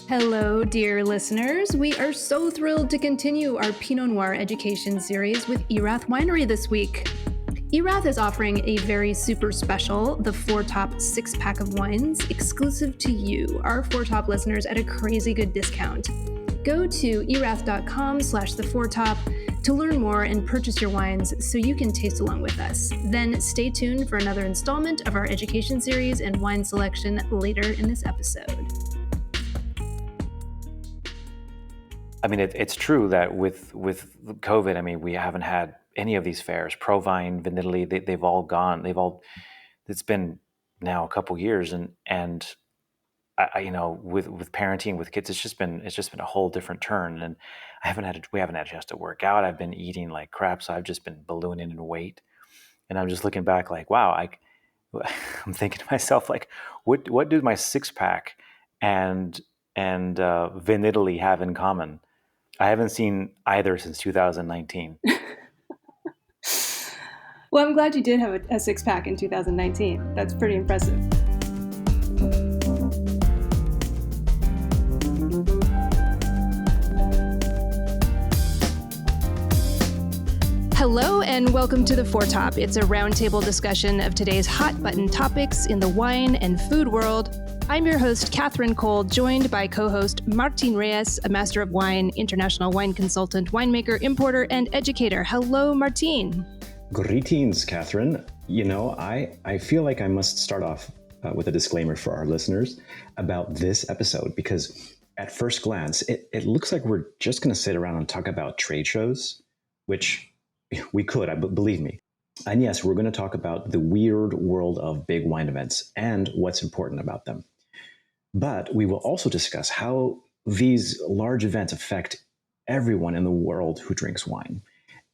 Hello, dear listeners. We are so thrilled to continue our Pinot Noir education series with Erath Winery this week. Erath is offering a very super special, the Four Top 6-pack of wines, exclusive to you, our Four Top listeners, at a crazy good discount. Go to erath.com/the4top to learn more and purchase your wines so you can taste along with us. Then stay tuned for another installment of our education series and wine selection later in this episode. I mean, it's true that with COVID, I mean, we haven't had any of these fairs. Provine, Vinitaly, they've all gone. It's been now a couple years, and I with parenting with kids, it's just been a whole different turn. And we haven't had a chance to work out. I've been eating like crap, so I've just been ballooning in weight. And I'm just looking back like, wow, I'm thinking to myself like, what do my 6-pack and Vinitaly have in common? I haven't seen either since 2019. Well, I'm glad you did have a 6-pack in 2019. That's pretty impressive. Hello and welcome to the Four Top. It's a roundtable discussion of today's hot button topics in the wine and food world. I'm your host, Catherine Cole, joined by co-host Martin Reyes, a master of wine, international wine consultant, winemaker, importer, and educator. Hello, Martin. Greetings, Catherine. You know, I feel like I must start off with a disclaimer for our listeners about this episode, because at first glance, it looks like we're just going to sit around and talk about trade shows, which we could, believe me. And yes, we're going to talk about the weird world of big wine events and what's important about them. But we will also discuss how these large events affect everyone in the world who drinks wine.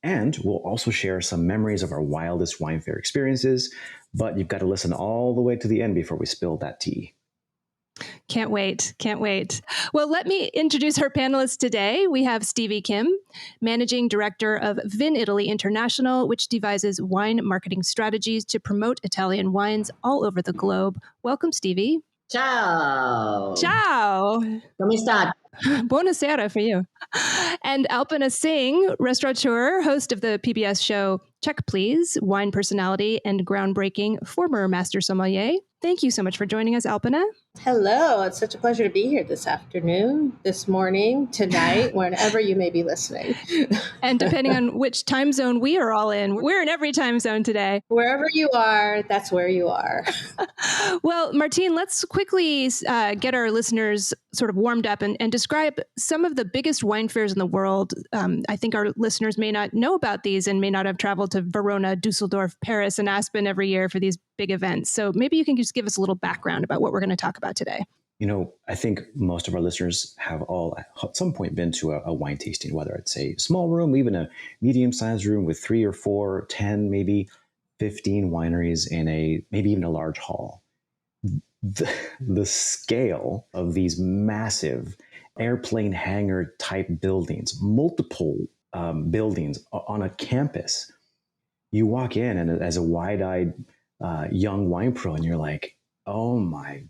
And we'll also share some memories of our wildest wine fair experiences, but you've got to listen all the way to the end before we spill that tea. Can't wait. Well, let me introduce our panelists today. We have Stevie Kim, Managing Director of Vinitaly International, which devises wine marketing strategies to promote Italian wines all over the globe. Welcome, Stevie. Ciao. Come sta? Buonasera for you. And Alpana Singh, restaurateur, host of the PBS show Check Please, wine personality and groundbreaking former Master Sommelier. Thank you so much for joining us, Alpana. Hello. It's such a pleasure to be here this afternoon, this morning, tonight, whenever you may be listening. And depending on which time zone we are all in, we're in every time zone today. Wherever you are, that's where you are. Well, Martin, let's quickly get our listeners sort of warmed up and describe some of the biggest wine fairs in the world. I think our listeners may not know about these and may not have traveled to Verona, Dusseldorf, Paris, and Aspen every year for these big events. So maybe you can just give us a little background about what we're going to talk about today. You know, I think most of our listeners have all at some point been to a wine tasting, whether it's a small room, even a medium-sized room with 3 or 4, 10, maybe 15 wineries in maybe even a large hall. The scale of these massive airplane hangar type buildings, multiple buildings on a campus. You walk in and as a wide-eyed young wine pro, and you're like, oh my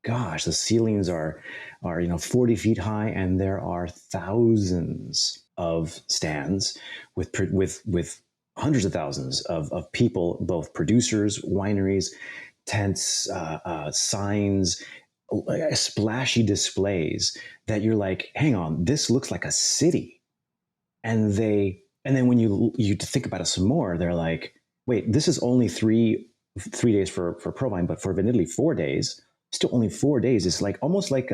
gosh, the ceilings are 40 feet high, and there are thousands of stands with hundreds of thousands of people, both producers, wineries, tents, signs, splashy displays that you're like, hang on, this looks like a city. And then when you think about it some more, they're like, wait, this is only three days for Provine, but for Vinitaly 4 days. Still only 4 days. It's like almost like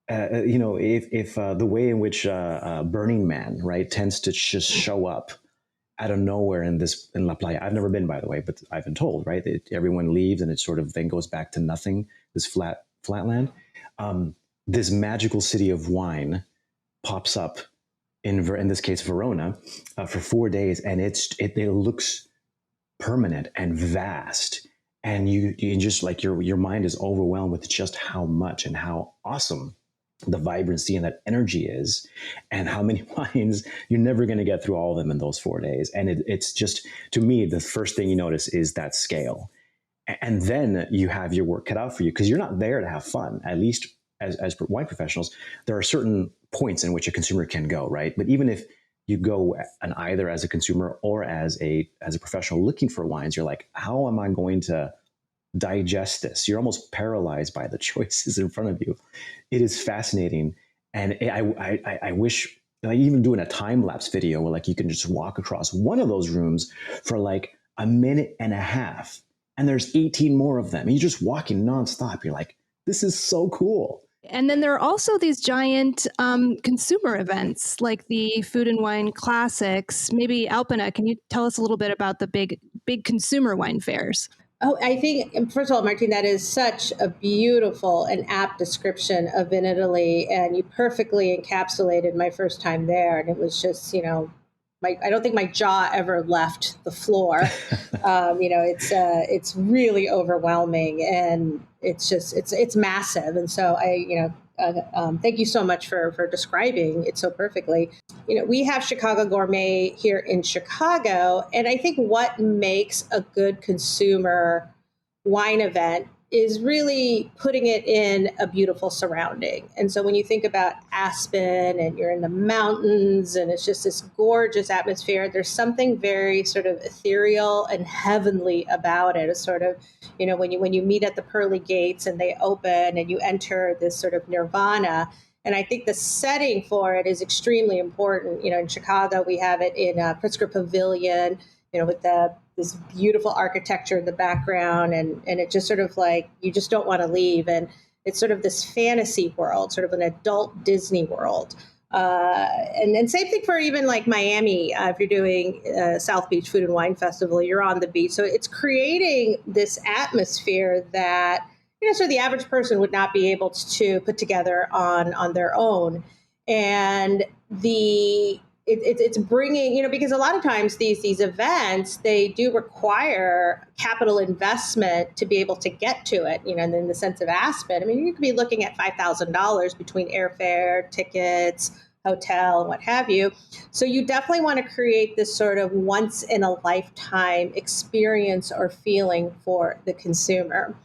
if the way in which Burning Man, right, tends to just show up out of nowhere in La Playa. I've never been, by the way, but I've been told, right, that everyone leaves and it sort of then goes back to nothing. This flatland. This magical city of wine pops up in this case Verona for 4 days, and it looks permanent and vast. And you just like your mind is overwhelmed with just how much and how awesome the vibrancy and that energy is, and how many wines you're never going to get through all of them in those 4 days. And it's just, to me, the first thing you notice is that scale. And then you have your work cut out for you, because you're not there to have fun. At least as wine professionals, there are certain points in which a consumer can go, right? But even if you go and either as a consumer or as a professional looking for wines, you're like, how am I going to digest this? You're almost paralyzed by the choices in front of you. It is fascinating, and I wish, like, even doing a time lapse video where like you can just walk across one of those rooms for like a minute and a half, and there's 18 more of them, and you're just walking nonstop. You're like, this is so cool. And then there are also these giant consumer events like the Food and Wine Classics. Maybe Alpana, can you tell us a little bit about the big consumer wine fairs? Oh, I think, first of all, Martine, that is such a beautiful and apt description of Vinitaly, and you perfectly encapsulated my first time there. And it was just, I don't think my jaw ever left the floor. It's really overwhelming, and it's massive. And so thank you so much for describing it so perfectly. We have Chicago Gourmet here in Chicago, and I think what makes a good consumer wine event is really putting it in a beautiful surrounding. And so when you think about Aspen and you're in the mountains and it's just this gorgeous atmosphere, there's something very sort of ethereal and heavenly about it. It's sort of, when you meet at the pearly gates and they open and you enter this sort of nirvana. And I think the setting for it is extremely important. In Chicago, we have it in Pritzker Pavilion, with this beautiful architecture in the background, and it just sort of like, you just don't want to leave. And it's sort of this fantasy world, sort of an adult Disney world. And same thing for even like Miami. If you're doing South Beach Food and Wine Festival, you're on the beach. So it's creating this atmosphere that, so the average person would not be able to put together on their own. And it's bringing, because a lot of times these events, they do require capital investment to be able to get to it, and in the sense of Aspen, I mean, you could be looking at $5,000 between airfare, tickets, hotel, and what have you. So you definitely want to create this sort of once in a lifetime experience or feeling for the consumer.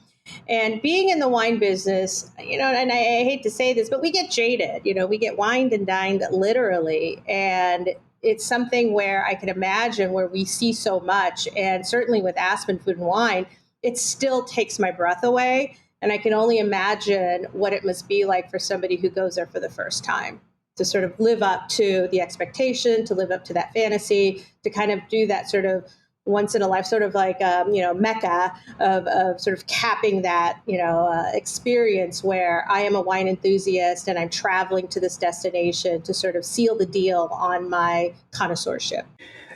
And being in the wine business, and I hate to say this, but we get jaded, we get wined and dined literally. And it's something where I can imagine where we see so much. And certainly with Aspen Food and Wine, it still takes my breath away. And I can only imagine what it must be like for somebody who goes there for the first time, to sort of live up to the expectation, to live up to that fantasy, to kind of do that sort of once in a life, sort of like, mecca of sort of capping that, experience where I am a wine enthusiast and I'm traveling to this destination to sort of seal the deal on my connoisseurship.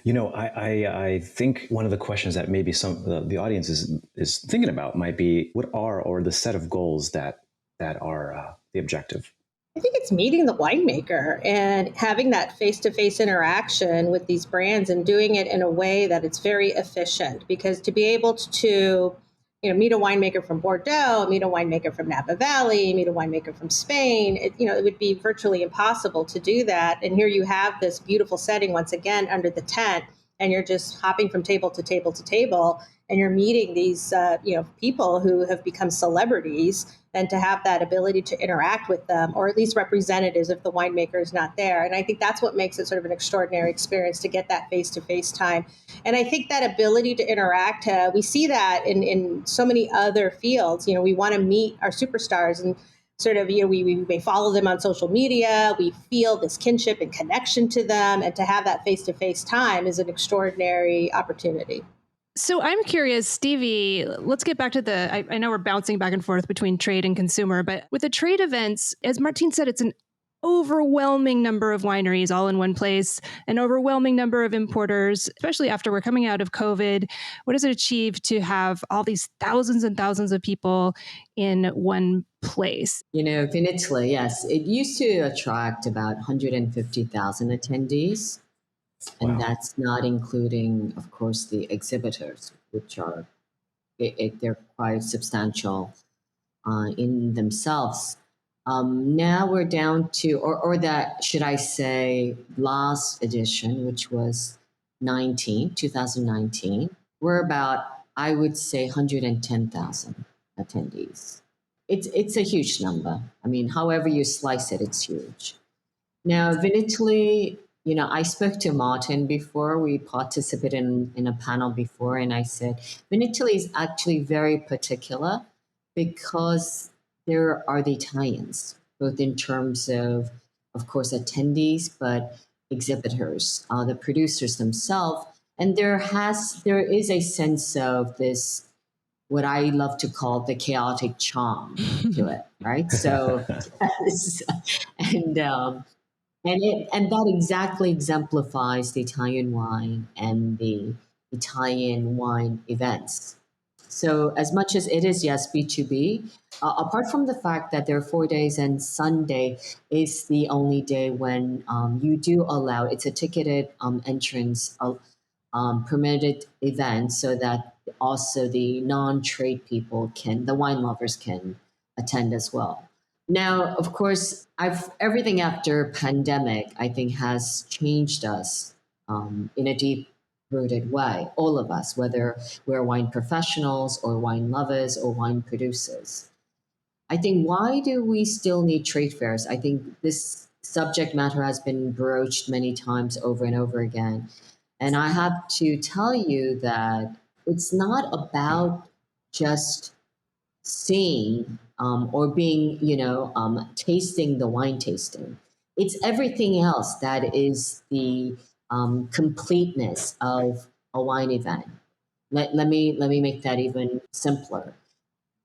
I think one of the questions that maybe some the audience is thinking about might be, what are, or the set of goals that are the objective? I think it's meeting the winemaker and having that face-to-face interaction with these brands and doing it in a way that it's very efficient. Because to be able to, meet a winemaker from Bordeaux, meet a winemaker from Napa Valley, meet a winemaker from Spain, it would be virtually impossible to do that. And here you have this beautiful setting once again under the tent, and you're just hopping from table to table to table, and you're meeting these people who have become celebrities, and to have that ability to interact with them, or at least representatives if the winemaker is not there. And I think that's what makes it sort of an extraordinary experience, to get that face-to-face time. And I think that ability to interact, we see that in so many other fields. We want to meet our superstars, and sort of, we may follow them on social media. We feel this kinship and connection to them, and to have that face-to-face time is an extraordinary opportunity. So I'm curious, Stevie, let's get back to I know we're bouncing back and forth between trade and consumer, but with the trade events, as Martine said, it's an overwhelming number of wineries all in one place, an overwhelming number of importers, especially after we're coming out of COVID. What does it achieve to have all these thousands and thousands of people in one place? Vinitaly, yes, it used to attract about 150,000 attendees. And wow. That's not including, of course, the exhibitors, which are, they're quite substantial in themselves. Now we're down to, or that, should I say, last edition, which was 2019, we're about, I would say, 110,000 attendees. it's a huge number. I mean, however you slice it, it's huge. Now, Vinitaly, I spoke to Martin before. We participated in a panel before, and I said Vinitaly is actually very particular because there are the Italians, both in terms of course, attendees, but exhibitors, the producers themselves, and there is a sense of this, what I love to call the chaotic charm to it, right? So, and and that exactly exemplifies the Italian wine and the Italian wine events. So, as much as it is, yes, B2B, apart from the fact that there are 4 days and Sunday is the only day when you do allow, it's a ticketed entrance, permitted event, so that also the non-trade people the wine lovers can attend as well. Now, of course, everything after pandemic, I think, has changed us in a deep rooted way. All of us, whether we're wine professionals or wine lovers or wine producers. I think, why do we still need trade fairs? I think this subject matter has been broached many times over and over again. And I have to tell you that it's not about just seeing or being, tasting the wine tasting. It's everything else that is the completeness of a wine event. Let me make that even simpler.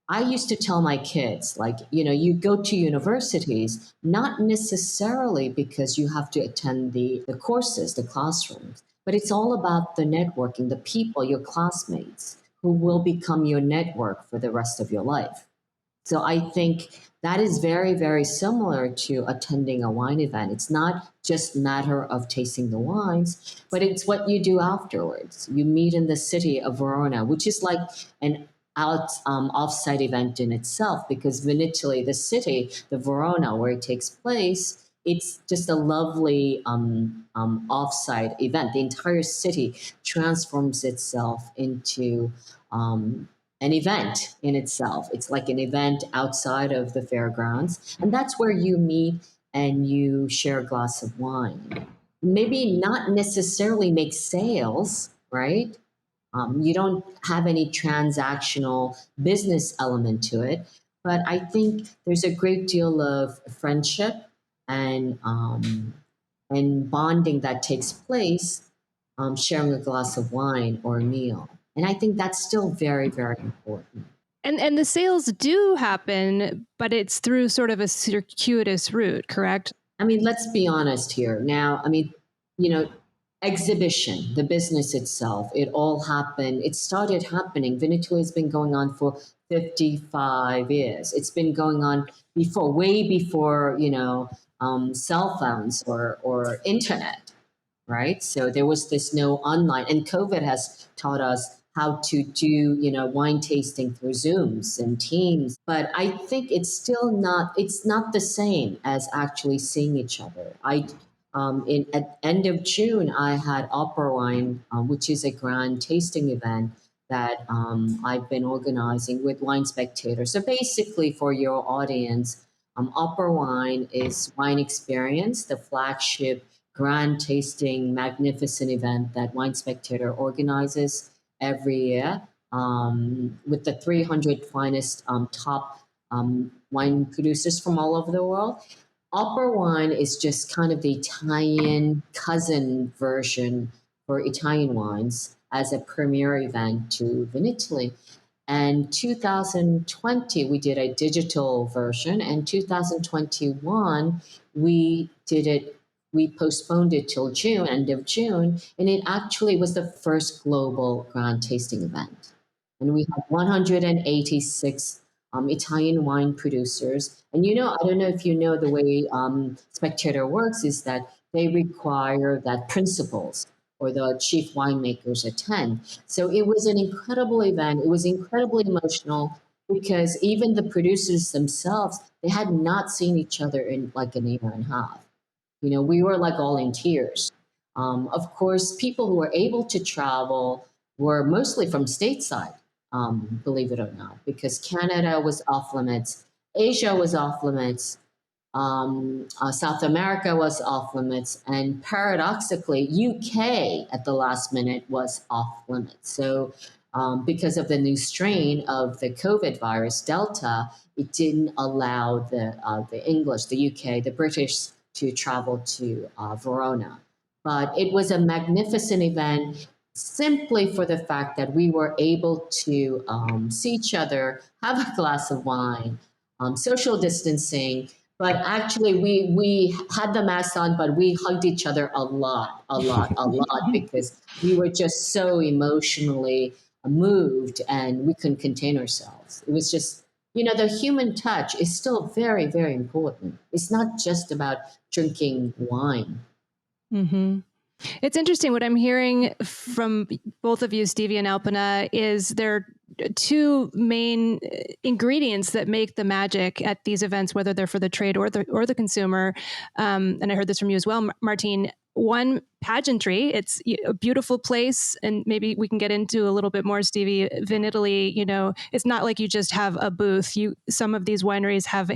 I used to tell my kids, like, you go to universities, not necessarily because you have to attend the courses, the classrooms, but it's all about the networking, the people, your classmates, who will become your network for the rest of your life. So I think that is very, very similar to attending a wine event. It's not just matter of tasting the wines, but it's what you do afterwards. You meet in the city of Verona, which is like an offsite event in itself, because Vinitaly, the city, the Verona where it takes place, it's just a lovely offsite event. The entire city transforms itself into an event in itself. It's like an event outside of the fairgrounds. And that's where you meet and you share a glass of wine. Maybe not necessarily make sales, right? You don't have any transactional business element to it. But I think there's a great deal of friendship and bonding that takes place, sharing a glass of wine or a meal. And I think that's still very, very important. And the sales do happen, but it's through sort of a circuitous route, correct? I mean, let's be honest here. Now, I mean, exhibition, the business itself, it started happening. Vinitaly has been going on for 55 years. It's been going on way before, cell phones or internet, right? So there was this no online, and COVID has taught us how to do, wine tasting through Zooms and Teams. But I think it's not the same as actually seeing each other. At end of June, I had Opera Wine, which is a grand tasting event that I've been organizing with Wine Spectator. So basically, for your audience, Opera Wine is Wine Experience, the flagship grand tasting magnificent event that Wine Spectator organizes every year, with the 300 finest top wine producers from all over the world. Opera Wine is just kind of the Italian cousin version for Italian wines as a premier event to Vinitaly. And 2020, we did a digital version, and 2021, we postponed it till June, end of June, and it actually was the first global grand tasting event. And we had 186 Italian wine producers. And I don't know if you know the way Spectator works, is that they require that principals or the chief winemakers attend. So it was an incredible event. It was incredibly emotional because even the producers themselves, they had not seen each other in like an year and a half. We were like all in tears. Of course, people who were able to travel were mostly from stateside, believe it or not, because Canada was off limits Asia was off limits. South America was off limits, and paradoxically, UK at the last minute was off limits. So, because of the new strain of the COVID virus, Delta, it didn't allow the English, the UK, the British to travel to Verona. But it was a magnificent event simply for the fact that we were able to see each other, have a glass of wine, social distancing, but actually we had the mask on, but we hugged each other a lot, because we were just so emotionally moved and we couldn't contain ourselves. It was just, the human touch is still very, very important. It's not just about drinking wine. Mm-hmm. It's interesting. What I'm hearing from both of you, Stevie and Alpana, is there are two main ingredients that make the magic at these events, whether they're for the trade or the consumer. And I heard this from you as well, Martine. One, pageantry. It's a beautiful place, and maybe we can get into a little bit more, Stevie. Vinitaly, it's not like you just have a booth. Some of these wineries have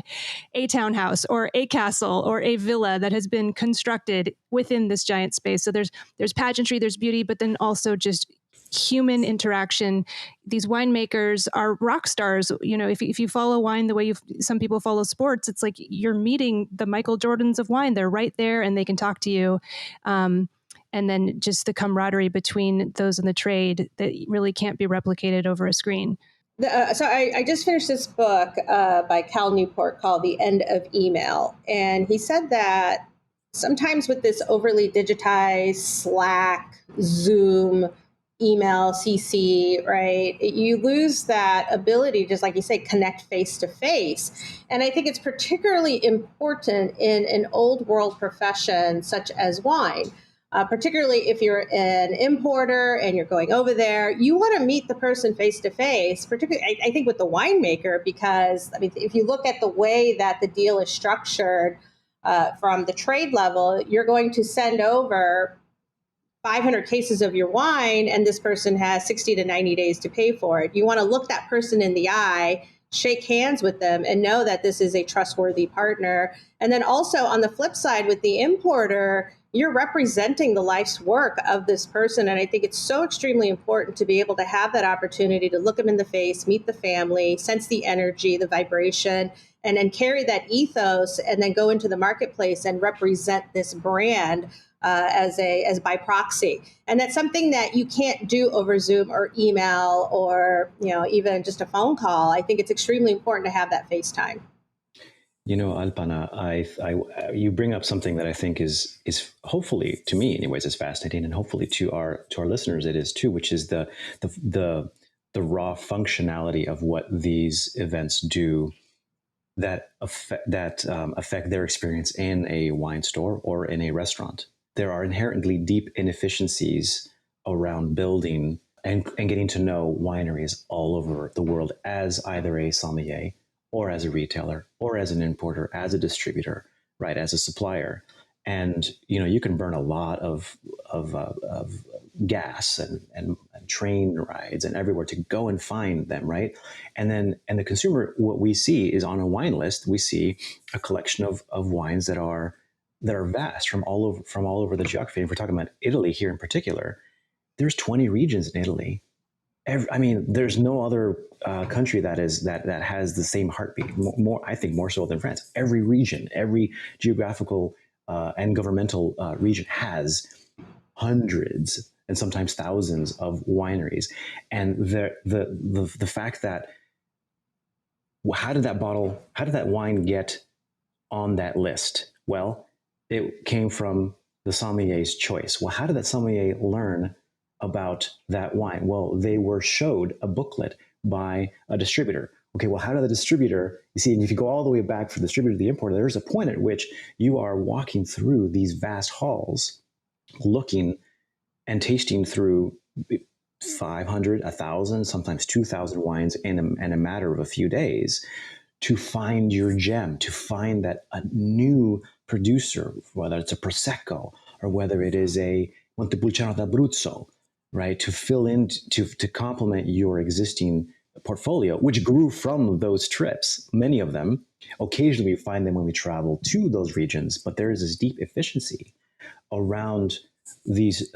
a townhouse or a castle or a villa that has been constructed within this giant space. So there's pageantry, there's beauty, but then also just human interaction. These winemakers are rock stars. If you follow wine the way some people follow sports, it's like you're meeting the Michael Jordans of wine. They're right there and they can talk to you. And then just the camaraderie between those in the trade that really can't be replicated over a screen. So I just finished this book by Cal Newport called The End of Email. And he said that sometimes with this overly digitized Slack, Zoom, email, CC, right, you lose that ability, just like you say, connect face to face. And I think it's particularly important in an old world profession such as wine. Particularly if you're an importer and you're going over there, you want to meet the person face to face, particularly, I think, with the winemaker, because, if you look at the way that the deal is structured from the trade level, you're going to send over 500 cases of your wine, and this person has 60 to 90 days to pay for it. You want to look that person in the eye, shake hands with them, and know that this is a trustworthy partner. And then also on the flip side with the importer, you're representing the life's work of this person. And I think it's so extremely important to be able to have that opportunity to look them in the face, meet the family, sense the energy, the vibration, and then carry that ethos and then go into the marketplace and represent this brand as by proxy. And that's something that you can't do over Zoom or email or, even just a phone call. I think it's extremely important to have that FaceTime. Alpana, you bring up something that I think is hopefully, to me anyways, is fascinating, and hopefully to our listeners it is too, which is the raw functionality of what these events do that affect their experience in a wine store or in a restaurant. There are inherently deep inefficiencies around building and getting to know wineries all over the world as either a sommelier or as a retailer or as an importer, as a distributor, right, as a supplier. And you can burn a lot of gas and train rides and everywhere to go and find them, right? And the consumer, what we see is on a wine list, we see a collection of wines that are vast from all over the geography. If we're talking about Italy here in particular, there's 20 regions in Italy. There's no other country that has the same heartbeat. I think more so than France. Every region, every geographical and governmental region has hundreds and sometimes thousands of wineries. And the fact that how did that wine get on that list? Well, it came from the sommelier's choice. Well, how did that sommelier learn about that wine? Well, they were showed a booklet by a distributor. Okay, well, how did the distributor, you see, and if you go all the way back from the distributor to the importer, there's a point at which you are walking through these vast halls, looking and tasting through 500, 1,000, sometimes 2,000 wines in a matter of a few days to find your gem, to find that a new producer, whether it's a Prosecco or whether it is a Montepulciano d'Abruzzo, right, to fill in, to complement your existing portfolio, which grew from those trips, many of them. Occasionally, we find them when we travel to those regions, but there is this deep efficiency around these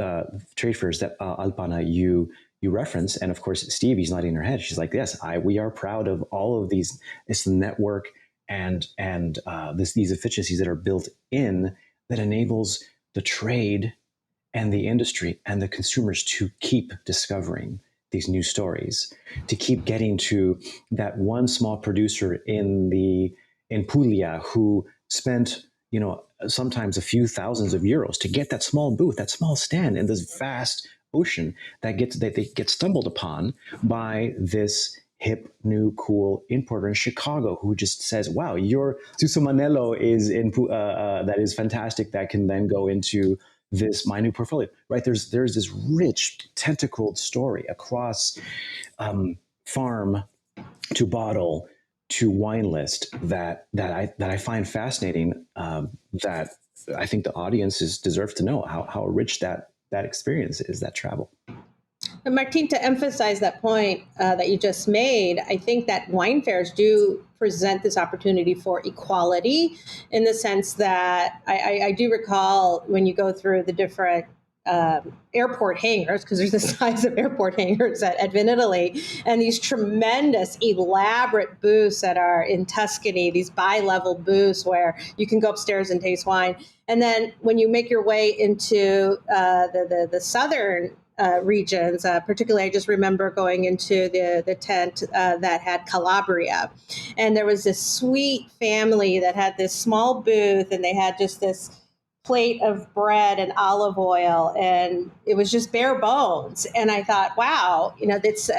trade fairs that Alpana you reference, and of course Stevie's nodding her head. She's like, "Yes, we are proud of all of these. It's the network and these efficiencies that are built in that enables the trade and the industry and the consumers to keep discovering these new stories, to keep getting to that one small producer in Puglia who spent, sometimes a few thousands of euros to get that small booth, that small stand in this vast ocean that they get stumbled upon by this hip, new, cool importer in Chicago who just says, "Wow, your Susumanello is that is fantastic. That can then go into my new portfolio." Right? There's this rich, tentacled story across farm to bottle to wine list that I find fascinating. That I think the audiences deserve to know how rich that experience is, that travel. And Martin, to emphasize that point that you just made, I think that wine fairs do present this opportunity for equality, in the sense that I do recall when you go through the different airport hangars, because there's the size of airport hangars at Vinitaly, and these tremendous, elaborate booths that are in Tuscany, these bi-level booths where you can go upstairs and taste wine. And then when you make your way into the southern regions, particularly, I just remember going into the tent that had Calabria, and there was this sweet family that had this small booth, and they had just this plate of bread and olive oil, and it was just bare bones. And I thought, wow, that's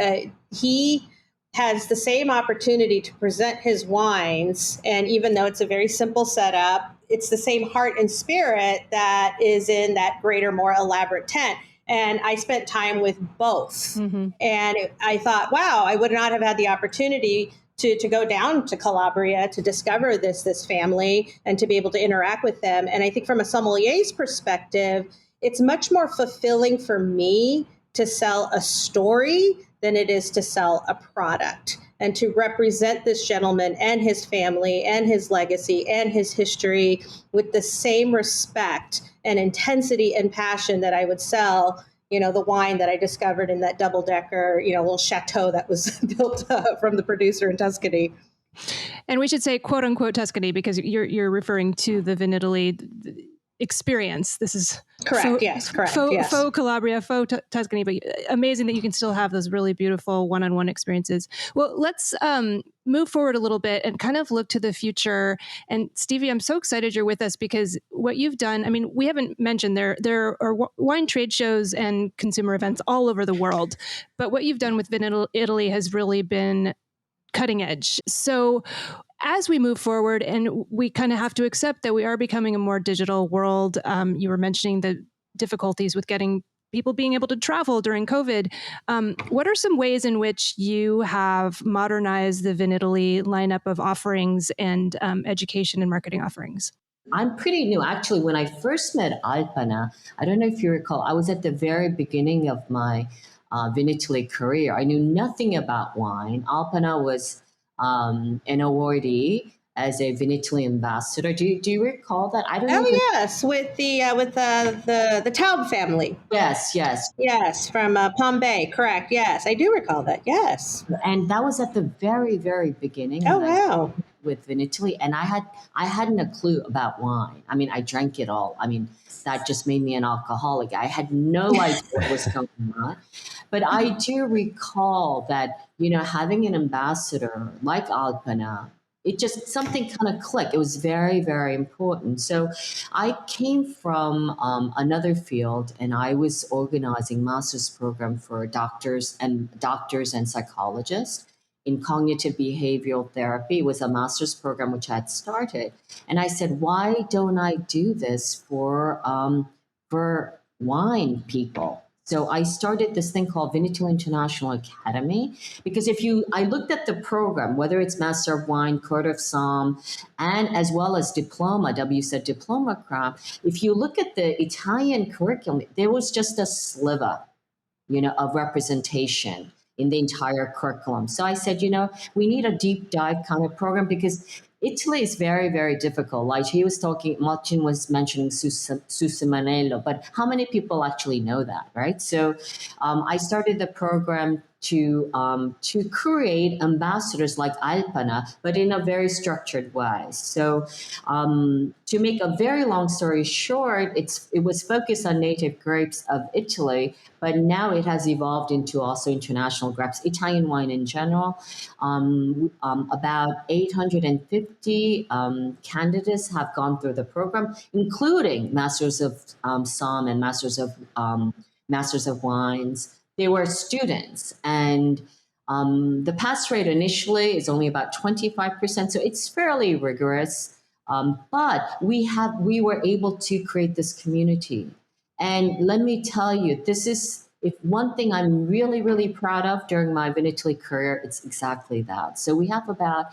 he has the same opportunity to present his wines, and even though it's a very simple setup, it's the same heart and spirit that is in that greater, more elaborate tent. And I spent time with both. Mm-hmm. And I thought, wow, I would not have had the opportunity to go down to Calabria to discover this family and to be able to interact with them. And I think from a sommelier's perspective, it's much more fulfilling for me to sell a story than it is to sell a product, and to represent this gentleman and his family and his legacy and his history with the same respect and intensity and passion that I would sell, the wine that I discovered in that double-decker, little chateau that was built from the producer in Tuscany. And we should say "quote unquote" Tuscany, because you're referring to the Vinitaly experience. This is correct. Yes, correct. Faux Calabria, faux Tuscany, but amazing that you can still have those really beautiful one-on-one experiences. Well, let's move forward a little bit and kind of look to the future. And Stevie, I'm so excited you're with us, because what you've done, we haven't mentioned there are wine trade shows and consumer events all over the world, but what you've done with Vinitaly has really been cutting edge. So as we move forward, and we kind of have to accept that we are becoming a more digital world. You were mentioning the difficulties with getting people being able to travel during COVID. What are some ways in which you have modernized the Vinitaly lineup of offerings and education and marketing offerings? I'm pretty new. Actually, when I first met Alpana, I don't know if you recall, I was at the very beginning of my Vinitaly career. I knew nothing about wine. Alpana was an awardee as a Vinitaly ambassador. Do you recall that? I don't know. Yes, with the Taub family. Yes, from Palm Bay. Correct. Yes, I do recall that. Yes, and that was at the very, very beginning. Oh wow! With Vinitaly, and I hadn't a clue about wine. I drank it all. That just made me an alcoholic. I had no idea what was going on. But I do recall that, having an ambassador like Alpana, it just, something kind of clicked. It was very, very important. So I came from another field, and I was organizing master's program for doctors and psychologists in cognitive behavioral therapy. It was a master's program which I had started. And I said, why don't I do this for wine people? So I started this thing called Vinitaly International Academy, because I looked at the program, whether it's Master of Wine, Court of Somm, and as well as diploma, WSET diploma cram. If you look at the Italian curriculum, there was just a sliver, of representation in the entire curriculum. So I said, we need a deep dive kind of program because Italy is very, very difficult. Like Martin was mentioning Susimanello, but how many people actually know that, right? So I started the program to create ambassadors like Alpana, but in a very structured way. So to make a very long story short, it was focused on native grapes of Italy, but now it has evolved into also international grapes, Italian wine in general. About 850 candidates have gone through the program, including Masters of Somm and Masters of Wines. They were students, and the pass rate initially is only about 25%, so it's fairly rigorous. But we were able to create this community. And let me tell you, this is if one thing I'm really, really proud of during my Vinitaly career, it's exactly that. So we have about,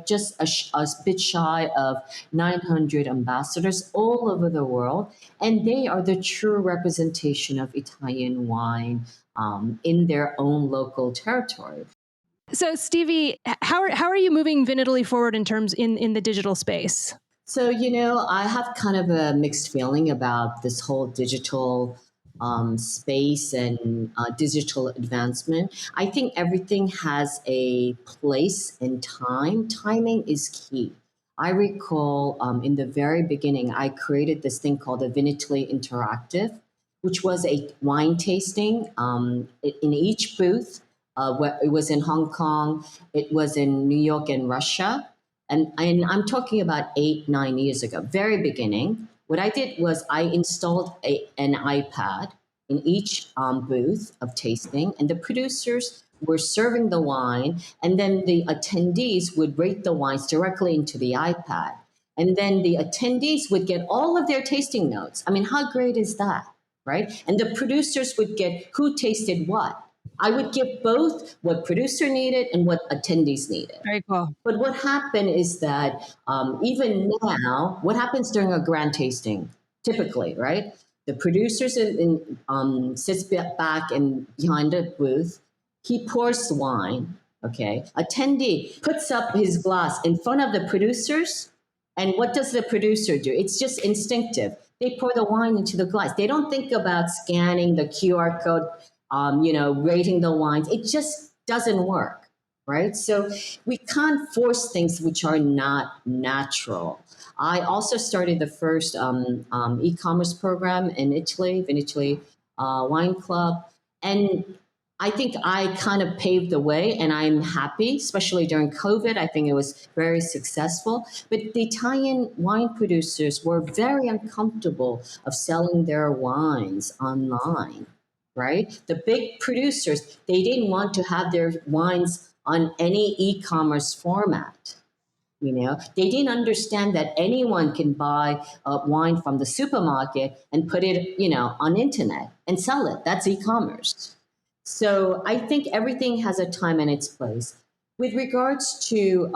just a bit shy of 900 ambassadors all over the world, and they are the true representation of Italian wine in their own local territory. So, Stevie, how are you moving Vinitaly forward in the digital space? So, I have kind of a mixed feeling about this whole digital space and digital advancement. I think everything has a place and time. Timing is key. I recall in the very beginning, I created this thing called the Vinitaly Interactive, which was a wine tasting in each booth. It was in Hong Kong, it was in New York and Russia. And I'm talking about 8-9 years ago, very beginning. What I did was I installed an iPad in each booth of tasting, and the producers were serving the wine, and then the attendees would rate the wines directly into the iPad. And then the attendees would get all of their tasting notes. I mean, how great is that, right? And the producers would get who tasted what. I would give both what producer needed and what attendees needed. Very cool. But what happened is that even now, what happens during a grand tasting, typically, right? The producer sits back and behind the booth. He pours the wine, okay? Attendee puts up his glass in front of the producers. And what does the producer do? It's just instinctive. They pour the wine into the glass. They don't think about scanning the QR code, rating the wines. It just doesn't work, right? So we can't force things which are not natural. I also started the first e-commerce program in Italy, Vinitaly Wine Club. And I think I kind of paved the way, and I'm happy, especially during COVID. I think it was very successful. But the Italian wine producers were very uncomfortable of selling their wines online, right? The big producers, they didn't want to have their wines on any e-commerce format. They didn't understand that anyone can buy wine from the supermarket and put it, on internet and sell it. That's e-commerce. So I think everything has a time and its place. With regards to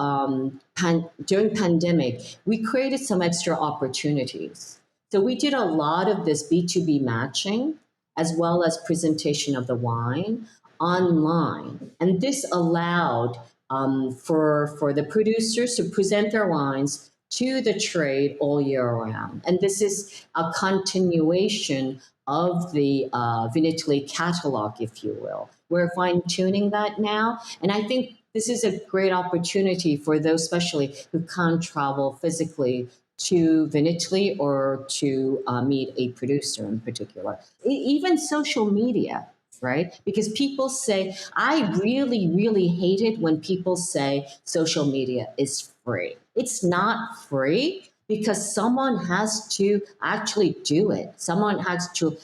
during pandemic, we created some extra opportunities. So we did a lot of this B2B matching as well as presentation of the wine online. And this allowed for the producers to present their wines to the trade all year round. And this is a continuation of the Vinitaly catalog, if you will. We're fine-tuning that now. And I think this is a great opportunity for those especially who can't travel physically to Vinitaly or to meet a producer in particular. Even social media, right? Because people say, I really, really hate it when people say social media is free. It's not free because someone has to actually do it. Someone has to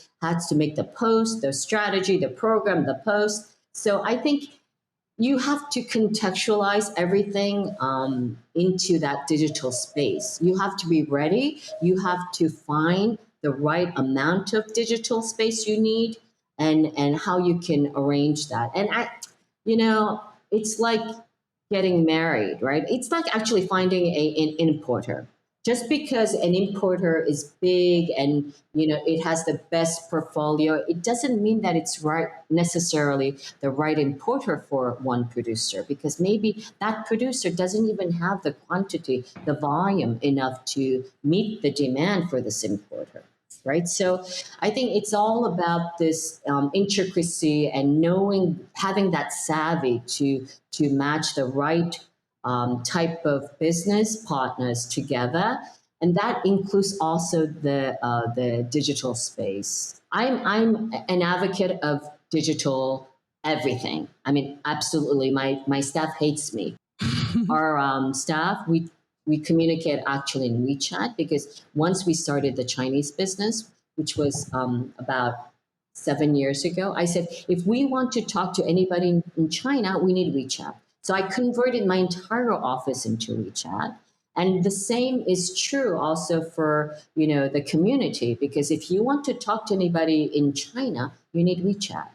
make the post, the strategy, the program, the post. So I think you have to contextualize everything into that digital space. You have to be ready. You have to find the right amount of digital space you need and how you can arrange that. And it's like getting married, right? It's like actually finding an importer. Just because an importer is big and it has the best portfolio, it doesn't mean that it's right necessarily the right importer for one producer, because maybe that producer doesn't even have the quantity, the volume enough to meet the demand for this importer. Right. So I think it's all about this intricacy and having that savvy to match the right type of business partners together, and that includes also the digital space. I'm an advocate of digital everything. I mean, absolutely. My staff hates me. Our staff, we communicate actually in WeChat, because once we started the Chinese business, which was about 7 years ago, I said, if we want to talk to anybody in China, we need WeChat. So I converted my entire office into WeChat. And the same is true also for, the community, because if you want to talk to anybody in China, you need WeChat.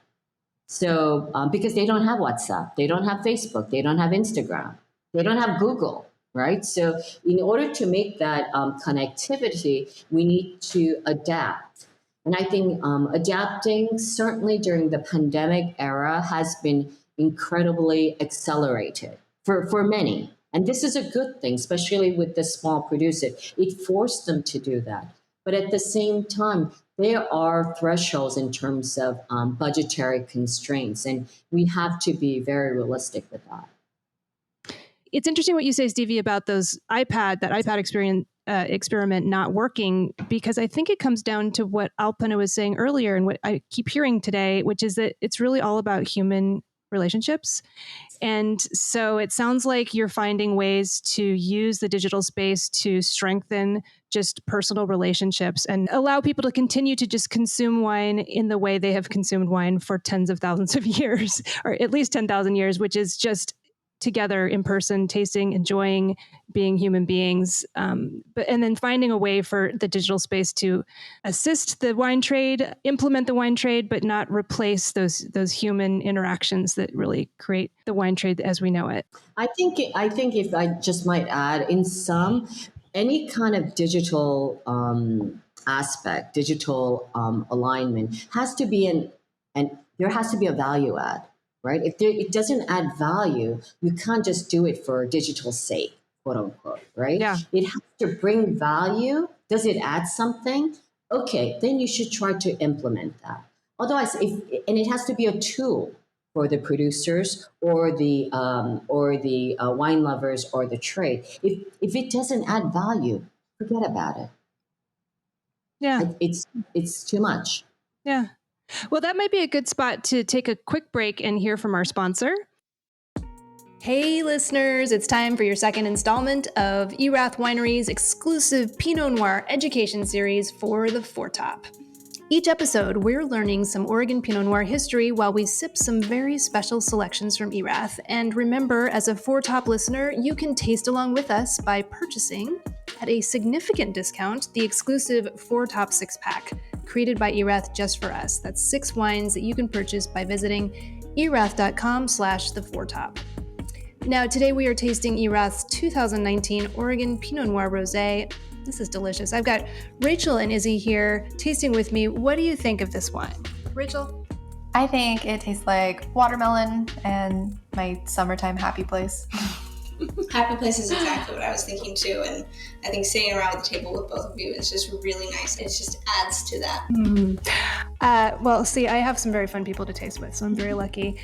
So because they don't have WhatsApp, they don't have Facebook, they don't have Instagram, they don't have Google, right? So in order to make that connectivity, we need to adapt. And I think adapting, certainly during the pandemic era, has been incredibly accelerated for many. And this is a good thing, especially with the small producer. It forced them to do that. But at the same time, there are thresholds in terms of budgetary constraints, and we have to be very realistic with that. It's interesting what you say, Stevie, about that iPad experiment not working, because I think it comes down to what Alpana was saying earlier and what I keep hearing today, which is that it's really all about human relationships. And so it sounds like you're finding ways to use the digital space to strengthen just personal relationships and allow people to continue to just consume wine in the way they have consumed wine for tens of thousands of years, or at least 10,000 years, which is just together in person, tasting, enjoying, being human beings, and then finding a way for the digital space to assist the wine trade, implement the wine trade, but not replace those human interactions that really create the wine trade as we know it. I think if I just might add, in any kind of digital aspect, digital alignment has to be and there has to be a value add. Right? If it doesn't add value, you can't just do it for digital sake, quote unquote, right? Yeah. It has to bring value. Does it add something? Okay, then you should try to implement that. Otherwise, and it has to be a tool for the producers or the wine lovers or the trade. If it doesn't add value, forget about it. Yeah, it's too much. Yeah. Well, that might be a good spot to take a quick break and hear from our sponsor. Hey listeners, it's time for your second installment of Erath Winery's exclusive Pinot Noir education series for the Foretop. Each episode, we're learning some Oregon Pinot Noir history while we sip some very special selections from Erath. And remember, as a Foretop listener, you can taste along with us by purchasing, at a significant discount, the exclusive Foretop 6-pack, created by Erath just for us. That's 6 wines that you can purchase by visiting erath.com/theforetop. Now, today we are tasting Erath's 2019 Oregon Pinot Noir Rosé. This is delicious. I've got Rachel and Izzy here tasting with me. What do you think of this wine? Rachel? I think it tastes like watermelon and my summertime happy place. Happy place is exactly what I was thinking too, and I think sitting around the table with both of you is just really nice. It just adds to that. Well, see, I have some very fun people to taste with, so I'm very lucky.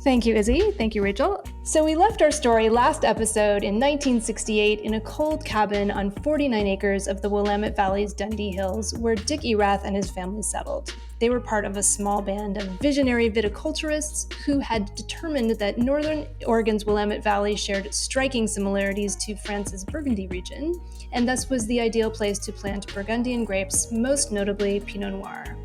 Thank you, Izzy. Thank you, Rachel. So we left our story last episode in 1968 in a cold cabin on 49 acres of the Willamette Valley's Dundee Hills, where Dick Erath and his family settled. They were part of a small band of visionary viticulturists who had determined that northern Oregon's Willamette Valley shared striking similarities to France's Burgundy region, and thus was the ideal place to plant Burgundian grapes, most notably Pinot Noir.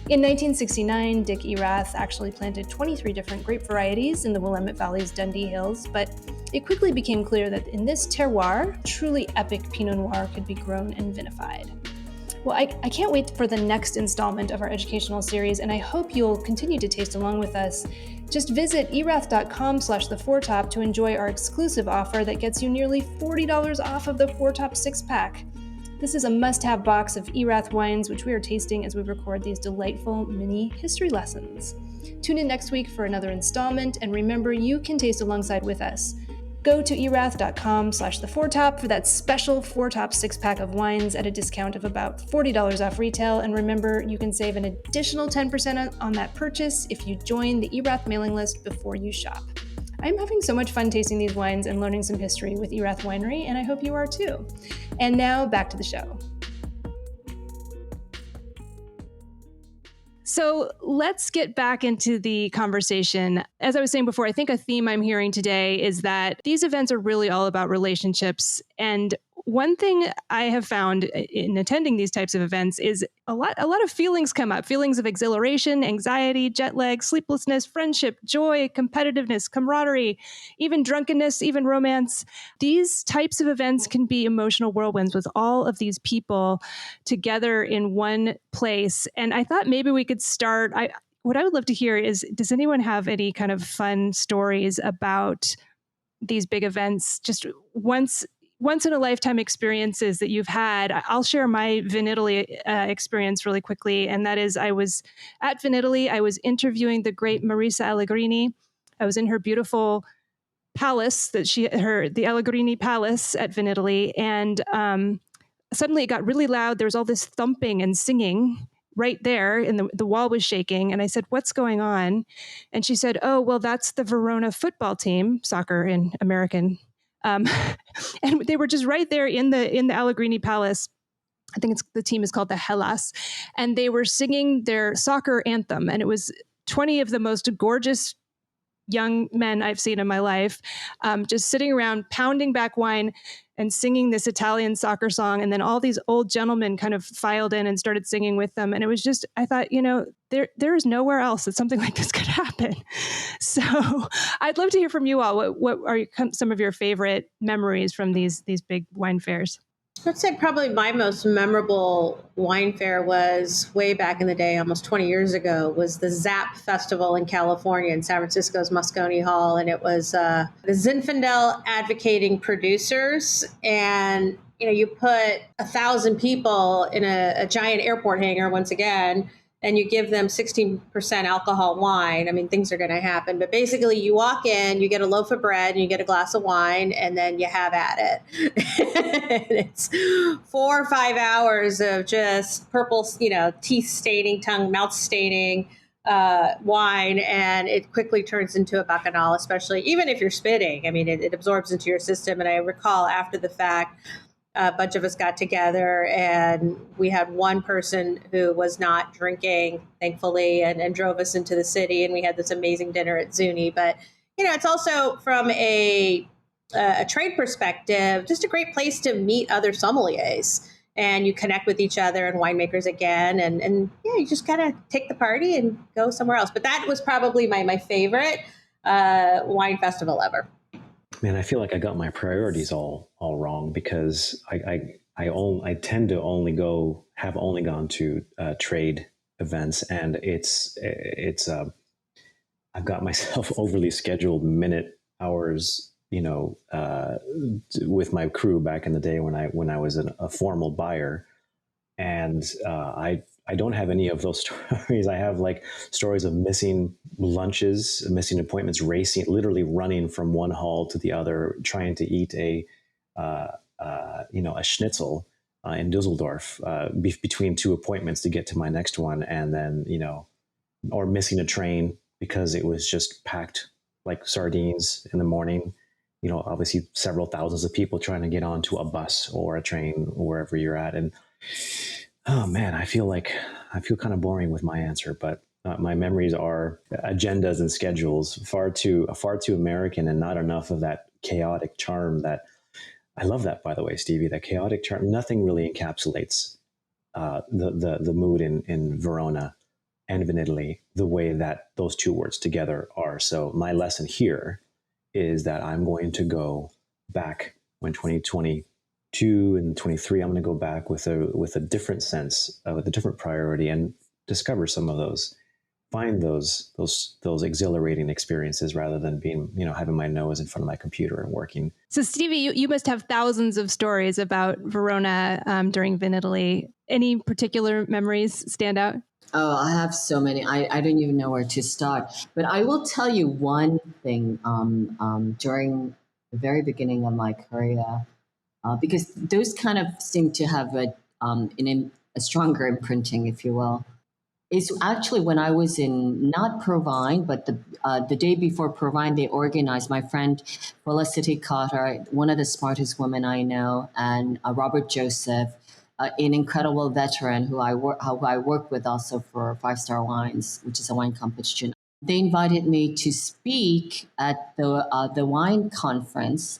In 1969, Dick Erath actually planted 23 different grape varieties in the Willamette Valley's Dundee Hills, but it quickly became clear that in this terroir, truly epic Pinot Noir could be grown and vinified. Well, I can't wait for the next installment of our educational series, and I hope you'll continue to taste along with us. Just visit erath.com/theforetop to enjoy our exclusive offer that gets you nearly $40 off of the Four Top 6-pack. This is a must-have box of Erath wines, which we are tasting as we record these delightful mini history lessons. Tune in next week for another installment, and remember, you can taste alongside with us. Go to erath.com/theforetop for that special Four Top 6-pack of wines at a discount of about $40 off retail. And remember, you can save an additional 10% on that purchase if you join the Erath mailing list before you shop. I'm having so much fun tasting these wines and learning some history with Erath Winery, and I hope you are too. And now back to the show. So let's get back into the conversation. As I was saying before, I think a theme I'm hearing today is that these events are really all about relationships. And one thing I have found in attending these types of events is a lot of feelings come up. Feelings of exhilaration, anxiety, jet lag, sleeplessness, friendship, joy, competitiveness, camaraderie, even drunkenness, even romance. These types of events can be emotional whirlwinds with all of these people together in one place. And I thought maybe we could start. What I would love to hear is, does anyone have any kind of fun stories about these big events? Just once in a lifetime experiences that you've had. I'll share my Vinitaly experience really quickly. And that is, I was at Vinitaly. I was interviewing the great Marisa Allegrini. I was in her beautiful palace the Allegrini Palace at Vinitaly. And suddenly it got really loud. There was all this thumping and singing right there, and the wall was shaking. And I said, "What's going on?" And she said, "Oh, well, that's the Verona football team, soccer in American." And they were just right there in the Allegrini Palace. I think the team is called the Hellas, and they were singing their soccer anthem. And it was 20 of the most gorgeous young men I've seen in my life, just sitting around pounding back wine and singing this Italian soccer song. And then all these old gentlemen kind of filed in and started singing with them. And it was just, I thought, there is nowhere else that something like this could happen. So I'd love to hear from you all. What are some of your favorite memories from these big wine fairs? I'd say probably my most memorable wine fair was way back in the day, almost 20 years ago, was the ZAP Festival in California, in San Francisco's Moscone Hall. And it was the Zinfandel advocating producers. And, you put 1,000 people in a giant airport hangar once again, and you give them 16% alcohol wine. I mean, things are going to happen. But basically, you walk in, you get a loaf of bread, and you get a glass of wine, and then you have at it. And it's 4 or 5 hours of just purple, teeth staining, mouth staining wine, and it quickly turns into a bacchanal, especially even if you're spitting. I mean, it absorbs into your system. And I recall after the fact, a bunch of us got together, and we had one person who was not drinking, thankfully, and drove us into the city. And we had this amazing dinner at Zuni. But, it's also from a trade perspective, just a great place to meet other sommeliers, and you connect with each other and winemakers again. And you just kind of take the party and go somewhere else. But that was probably my favorite wine festival ever. Man, I feel like I got my priorities all wrong, because I tend to have only gone to trade events, and it's I've got myself overly scheduled hours, with my crew back in the day when I was a formal buyer, and I don't have any of those stories. I have stories of missing lunches, missing appointments, literally running from one hall to the other, trying to eat a schnitzel in Dusseldorf between two appointments to get to my next one, and then or missing a train because it was just packed like sardines in the morning. Obviously several thousands of people trying to get onto a bus or a train wherever you're at, and oh man, I feel kind of boring with my answer, but my memories are agendas and schedules, far too American, and not enough of that chaotic charm. That I love that, by the way, Stevie. That chaotic charm. Nothing really encapsulates the mood in Verona and Vinitaly the way that those two words together are. So my lesson here is that I'm going to go back when 2020 22 and 23, I'm going to go back with a different sense, with a different priority, and discover some of those, find those exhilarating experiences rather than being, having my nose in front of my computer and working. So Stevie, you must have thousands of stories about Verona during Vinitaly. Any particular memories stand out? Oh, I have so many. I don't even know where to start. But I will tell you one thing during the very beginning of my career, because those kind of seem to have a stronger imprinting, if you will. Is actually when I was in not Provine, but the day before Provine, they organized. My friend Felicity Cotter, one of the smartest women I know, and Robert Joseph, an incredible veteran who I work with also for Five Star Wines, which is a wine competition. They invited me to speak at the wine conference,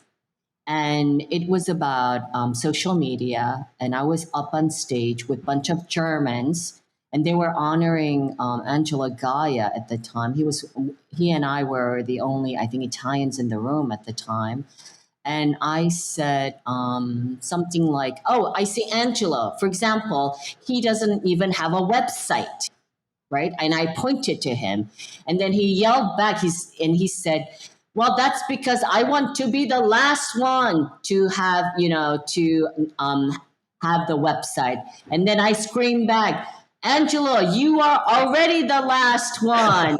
and it was about social media. And I was up on stage with a bunch of Germans, and they were honoring Angelo Gaia at the time. He and I were the only, I think, Italians in the room at the time. And I said something like, "Oh, I see Angelo. For example, he doesn't even have a website, right?" And I pointed to him, and then he yelled back. He said, "Well, that's because I want to be the last one to have, have the website." And then I screamed back, "Angelo, you are already the last one."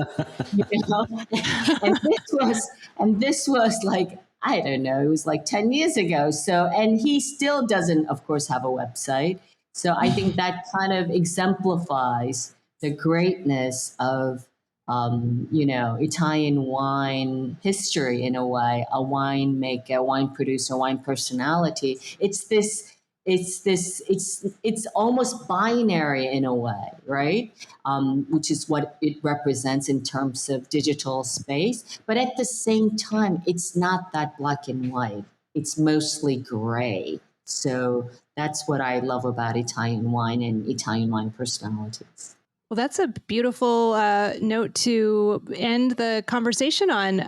and this was like, I don't know, it was like 10 years ago. So, and he still doesn't, of course, have a website. So I think that kind of exemplifies the greatness of, Italian wine history in a way, a winemaker, wine producer, wine personality. It's almost binary in a way, right? Which is what it represents in terms of digital space. But at the same time, it's not that black and white. It's mostly gray. So that's what I love about Italian wine and Italian wine personalities. Well, that's a beautiful note to end the conversation on.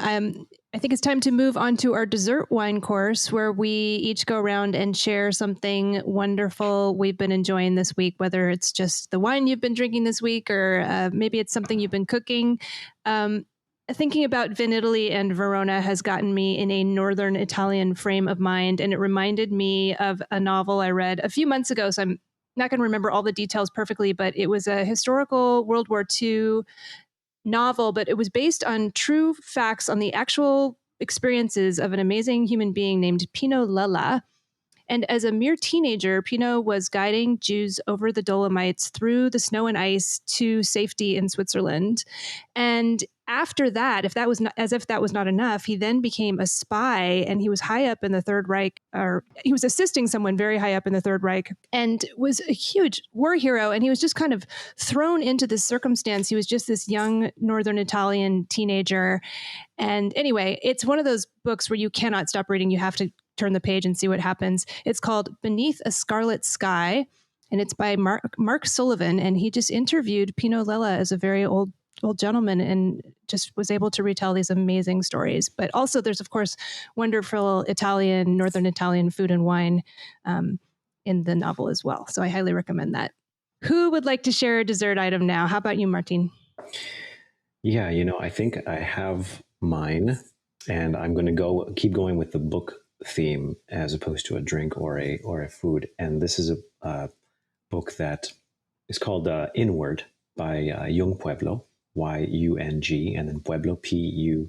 I think it's time to move on to our dessert wine course, where we each go around and share something wonderful we've been enjoying this week, whether it's just the wine you've been drinking this week, or maybe it's something you've been cooking. Thinking about Vinitaly and Verona has gotten me in a northern Italian frame of mind, and it reminded me of a novel I read a few months ago. So I'm not going to remember all the details perfectly, but it was a historical World War II novel, but it was based on true facts on the actual experiences of an amazing human being named Pino Lella. And as a mere teenager, Pino was guiding Jews over the Dolomites through the snow and ice to safety in Switzerland. And after that, if that was not enough, he then became a spy, and he was high up in the Third Reich, or he was assisting someone very high up in the Third Reich, and was a huge war hero. And he was just kind of thrown into this circumstance. He was just this young Northern Italian teenager. And anyway, it's one of those books where you cannot stop reading. You have to turn the page and see what happens. It's called Beneath a Scarlet Sky, and it's by Mark Sullivan. And he just interviewed Pino Lella as a very old gentleman, and just was able to retell these amazing stories. But also there's, of course, wonderful Northern Italian food and wine in the novel as well. So I highly recommend that. Who would like to share a dessert item now? How about you, Martin? Yeah, I think I have mine, and I'm going to keep going with the book theme as opposed to a drink or a food. And this is a book that is called Inward by Yung Pueblo, Yung, and then Pueblo, Pueblo.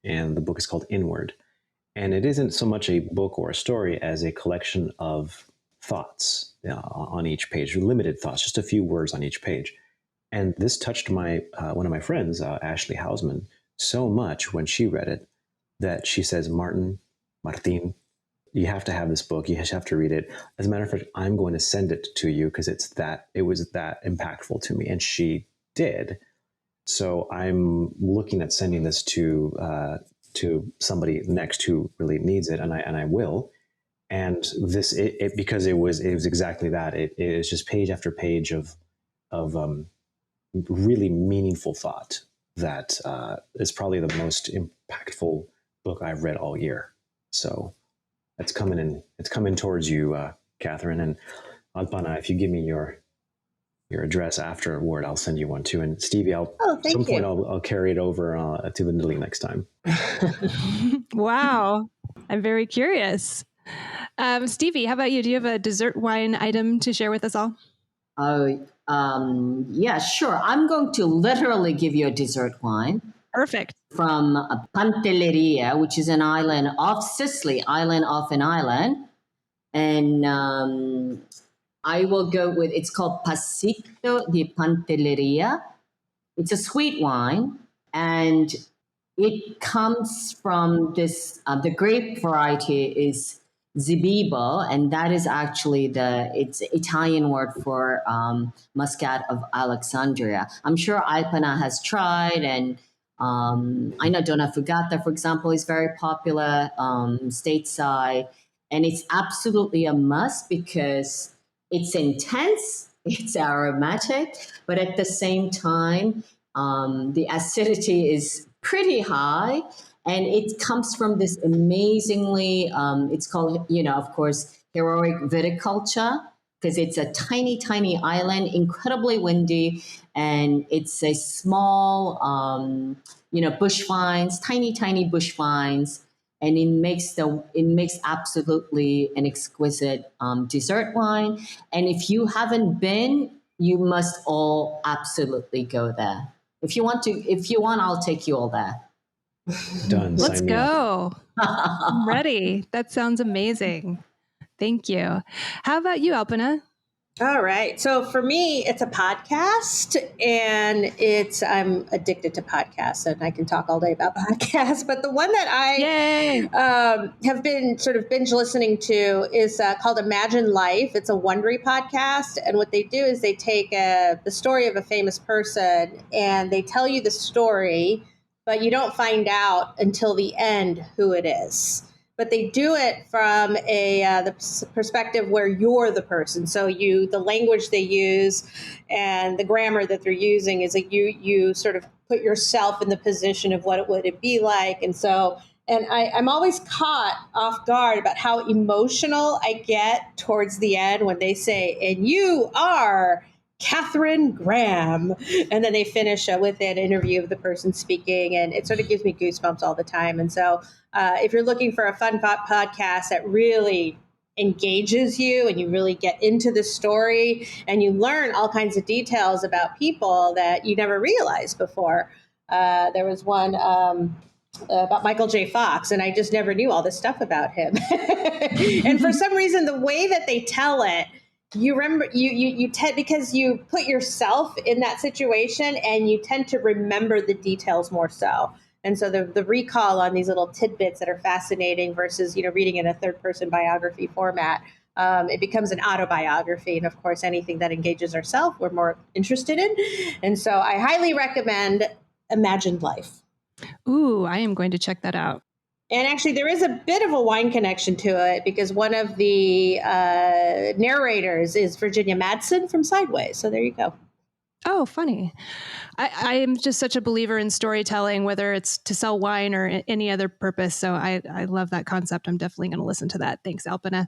And the book is called Inward. And it isn't so much a book or a story as a collection of thoughts on each page, limited thoughts, just a few words on each page. And this touched one of my friends, Ashley Hausman, so much when she read it that she says, Martin, you have to have this book. You have to read it. As a matter of fact, I'm going to send it to you because it was that impactful to me. And she did. So I'm looking at sending this to somebody next who really needs it, and I will. And this because it was exactly that. It is just page after page of really meaningful thought that is probably the most impactful book I've read all year. So That's coming in. It's coming towards you, Catherine. And Alpana, if you give me your address afterward, I'll send you one too. And Stevie, at some point I'll carry it over to Vinitaly next time. Wow. I'm very curious. Stevie, how about you? Do you have a dessert wine item to share with us all? Yeah, sure. I'm going to literally give you a dessert wine. Perfect. From Pantelleria, which is an island off Sicily, off an island. And I will go with, it's called Passito di Pantelleria. It's a sweet wine, and it comes from this, the grape variety is Zibibo, and that is actually it's Italian word for Muscat of Alexandria. I'm sure Alpana has tried, and I know Donna Fugata, for example, is very popular stateside, and it's absolutely a must because it's intense, it's aromatic, but at the same time, the acidity is pretty high, and it comes from this amazingly, it's called, of course, heroic viticulture, because it's a tiny, tiny island, incredibly windy, and it's a small, bush vines, tiny, tiny bush vines, and it makes absolutely an exquisite dessert wine. And if you haven't been, you must all absolutely go there. If you want, I'll take you all there. Done. Let's go. I'm ready. That sounds amazing. Thank you. How about you, Alpana? All right. So for me, it's a podcast, and I'm addicted to podcasts, and I can talk all day about podcasts. But the one that I have been sort of binge listening to is called Imagine Life. It's a Wondery podcast. And what they do is they take the story of a famous person, and they tell you the story, but you don't find out until the end who it is. But they do it from the perspective where you're the person. So the language they use and the grammar that they're using is that you sort of put yourself in the position of what it would be like. And so, I'm always caught off guard about how emotional I get towards the end when they say, "And you are Catherine Graham," and then they finish with an interview of the person speaking, and it sort of gives me goosebumps all the time. And so if you're looking for a fun podcast that really engages you and you really get into the story and you learn all kinds of details about people that you never realized before, there was one about Michael J. Fox, and I just never knew all this stuff about him. And for some reason, the way that they tell it, you remember, you tend, because you put yourself in that situation, and you tend to remember the details more so. And so the recall on these little tidbits that are fascinating versus, reading in a third person biography format, it becomes an autobiography. And of course, anything that engages ourselves, we're more interested in. And so I highly recommend Imagine Life. Ooh, I am going to check that out. And actually, there is a bit of a wine connection to it, because one of the narrators is Virginia Madsen from Sideways. So there you go. Oh, funny. I am just such a believer in storytelling, whether it's to sell wine or any other purpose. So I love that concept. I'm definitely going to listen to that. Thanks, Alpana.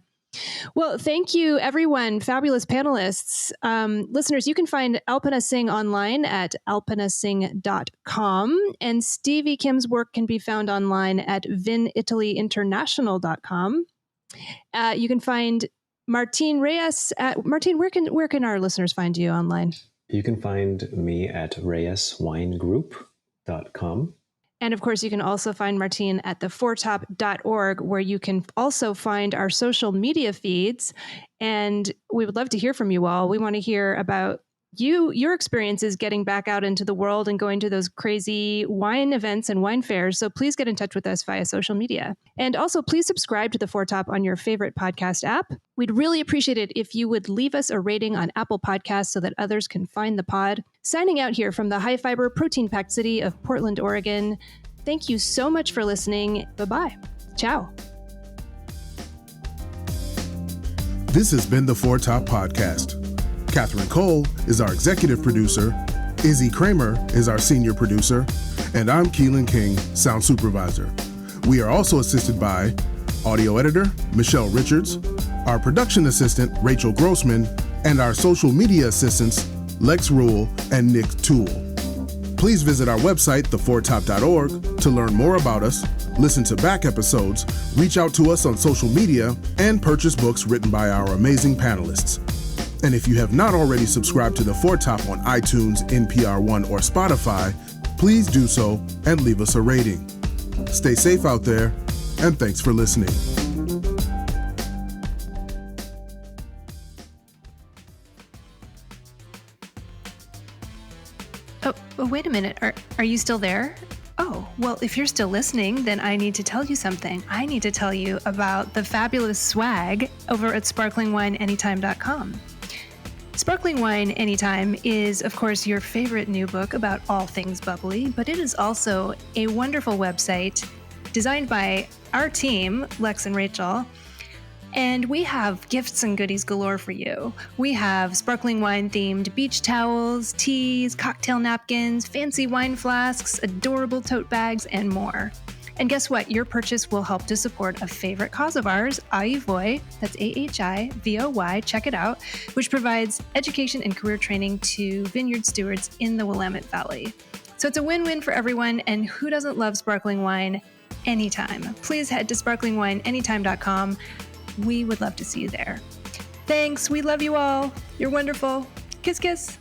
Well, thank you, everyone. Fabulous panelists. Listeners, you can find Alpana Singh online at alpanasingh.com. And Stevie Kim's work can be found online at vinitalyinternational.com. You can find Martin Reyes at Martin. Where can our listeners find you online? You can find me at reyeswinegroup.com. And of course, you can also find Martine at theforetop.org, where you can also find our social media feeds. And we would love to hear from you all. We want to hear about your experiences getting back out into the world and going to those crazy wine events and wine fairs. So please get in touch with us via social media. And also, please subscribe to The Foretop on your favorite podcast app. We'd really appreciate it if you would leave us a rating on Apple Podcasts so that others can find the pod. Signing out here from the high-fiber, protein-packed city of Portland, Oregon. Thank you so much for listening. Bye-bye. Ciao. This has been the Foretop Podcast. Catherine Cole is our executive producer, Izzy Kramer is our senior producer, and I'm Keelan King, sound supervisor. We are also assisted by audio editor, Michelle Richards, our production assistant, Rachel Grossman, and our social media assistants, Lex Rule and Nick Toole. Please visit our website, thefourtop.org, to learn more about us, listen to back episodes, reach out to us on social media, and purchase books written by our amazing panelists. And if you have not already subscribed to The Four Top on iTunes, NPR One, or Spotify, please do so and leave us a rating. Stay safe out there, and thanks for listening. Oh, wait a minute. Are you still there? Oh, well, if you're still listening, then I need to tell you something. I need to tell you about the fabulous swag over at sparklingwineanytime.com. Sparkling Wine Anytime is, of course, your favorite new book about all things bubbly, but it is also a wonderful website designed by our team, Lex and Rachel, and we have gifts and goodies galore for you. We have sparkling wine-themed beach towels, teas, cocktail napkins, fancy wine flasks, adorable tote bags, and more. And guess what? Your purchase will help to support a favorite cause of ours, Ahivoy, that's AHIVOY, check it out, which provides education and career training to vineyard stewards in the Willamette Valley. So it's a win-win for everyone, and who doesn't love sparkling wine anytime? Please head to sparklingwineanytime.com. We would love to see you there. Thanks. We love you all. You're wonderful. Kiss, kiss.